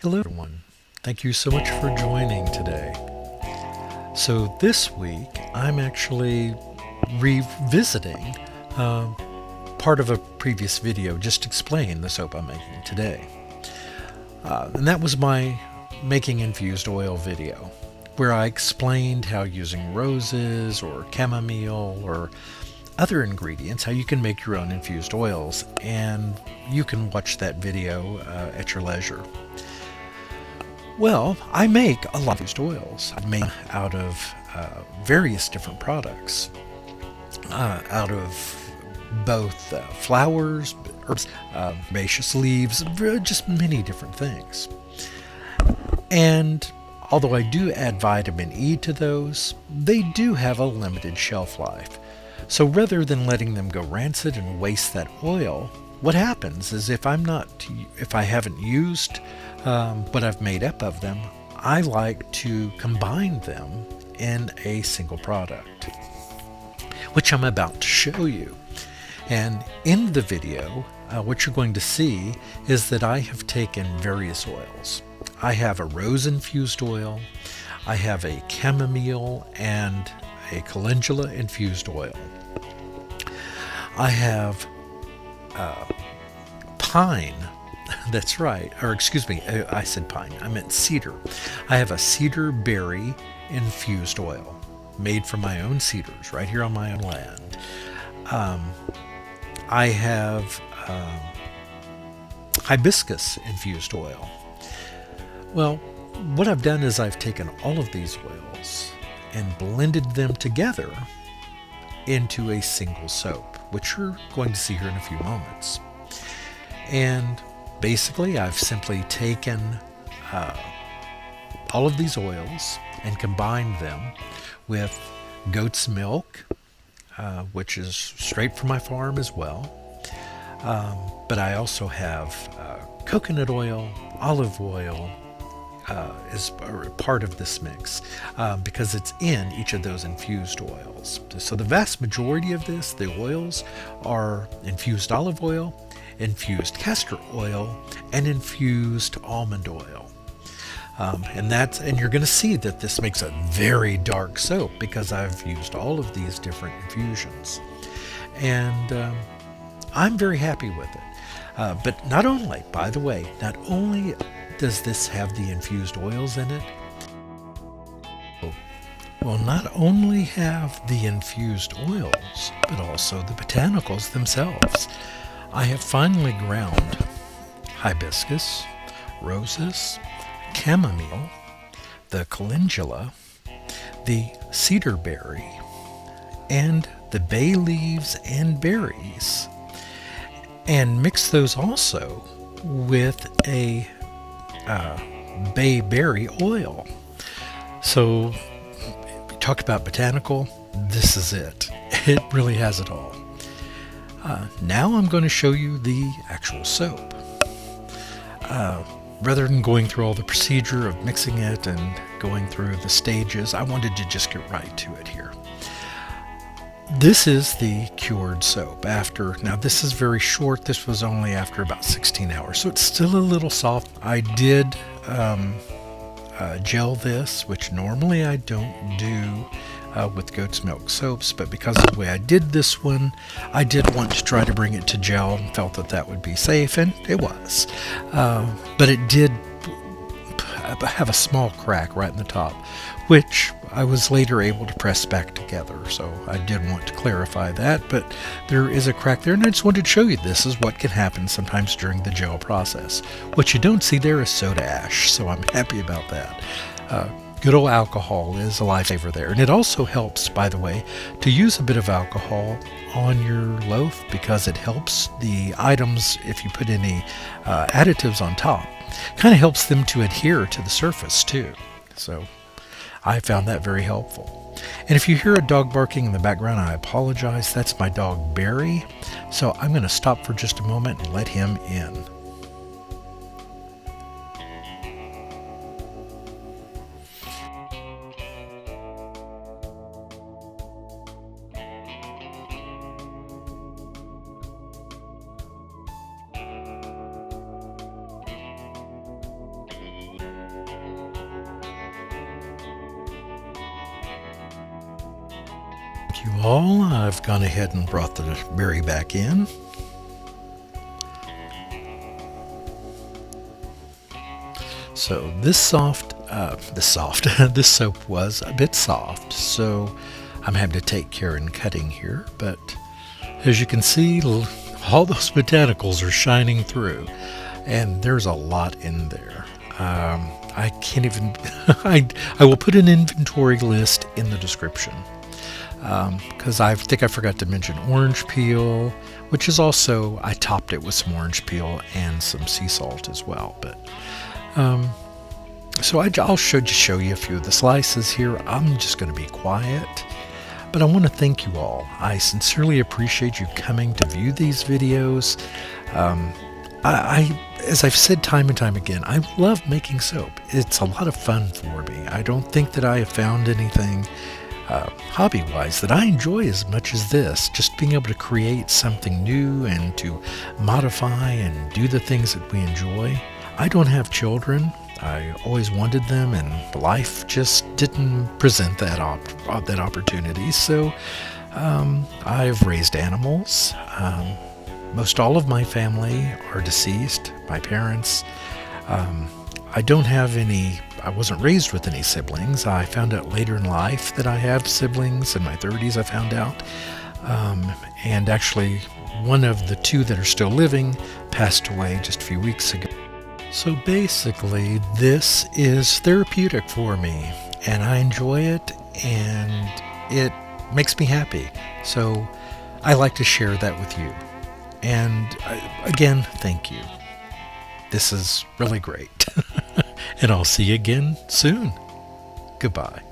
Hello, everyone. Thank you so much for joining today. So, this week I'm actually revisiting uh, part of a previous video just explaining the soap I'm making today. And that was my making infused oil video, where I explained how using roses or chamomile or other ingredients, how you can make your own infused oils, and you can watch that video at your leisure. Well, I make a lot of infused oils. I make out of various different products, out of both flowers, herbs, herbaceous leaves, just many different things. And although I do add vitamin E to those, they do have a limited shelf life. So rather than letting them go rancid and waste that oil, what happens is if I haven't used what I've made up of them, I like to combine them in a single product, which I'm about to show you. And in the video, what you're going to see is that I have taken various oils. I have a rose infused oil, I have a chamomile and a calendula infused oil. I have pine, that's right, or excuse me, I said pine, I meant cedar. I have a cedar berry infused oil made from my own cedars right here on my own land. I have hibiscus infused oil. Well, what I've done is I've taken all of these oils and blended them together into a single soap, which you're going to see here in a few moments. And basically, I've simply taken all of these oils and combined them with goat's milk, which is straight from my farm as well. But I also have coconut oil, olive oil, is part of this mix because it's in each of those infused oils. So the vast majority of the oils are infused olive oil, infused castor oil, and infused almond oil. And you're going to see that this makes a very dark soap because I've used all of these different infusions. And I'm very happy with it. But not only, by the way, not only does this have the infused oils in it, will not only have the infused oils, but also the botanicals themselves. I have finely ground hibiscus, roses, chamomile, the calendula, the cedar berry, and the bay leaves and berries, and mix those also with a bayberry oil. So we talked about botanical. This is it. It really has it all. Now I'm going to show you the actual soap. Rather than going through all the procedure of mixing it and going through the stages, I wanted to just get right to it here. This is the cured soap now this is very short. This was only after about 16 hours, so it's still a little soft. I did gel this, which normally I don't do with goat's milk soaps, but because of the way I did this one, I did want to try to bring it to gel and felt that would be safe, and it was. But it did have a small crack right in the top, which I was later able to press back together, so I did want to clarify that, but there is a crack there, and I just wanted to show you this is what can happen sometimes during the gel process. What you don't see there is soda ash, so I'm happy about that. Good old alcohol is a lifesaver there, and it also helps, by the way, to use a bit of alcohol on your loaf because it helps the items, if you put any additives on top, kind of helps them to adhere to the surface too. So I found that very helpful. And if you hear a dog barking in the background, I apologize. That's my dog Barry. So I'm going to stop for just a moment and let him in. you all. I've gone ahead and brought the berry back in. So this soap was a bit soft, so I'm having to take care in cutting here, but as you can see, all those botanicals are shining through, and there's a lot in there. I can't even, I will put an inventory list in the description, because I think I forgot to mention orange peel, which is also, I topped it with some orange peel and some sea salt as well, but so I'll show you a few of the slices here. I'm just going to be quiet, but I want to thank you all. I sincerely appreciate you coming to view these videos. As I've said time and time again, I love making soap. It's a lot of fun for me. I don't think that I have found anything hobby-wise that I enjoy as much as this. Just being able to create something new and to modify and do the things that we enjoy. I don't have children. I always wanted them, and life just didn't present that opportunity. So I've raised animals. Most all of my family are deceased. My parents. I don't have any. I wasn't raised with any siblings. I found out later in life that I have siblings. In my 30s, I found out. And actually, one of the two that are still living passed away just a few weeks ago. So basically, this is therapeutic for me, and I enjoy it, and it makes me happy. So I like to share that with you. And again, thank you. This is really great. And I'll see you again soon. Goodbye.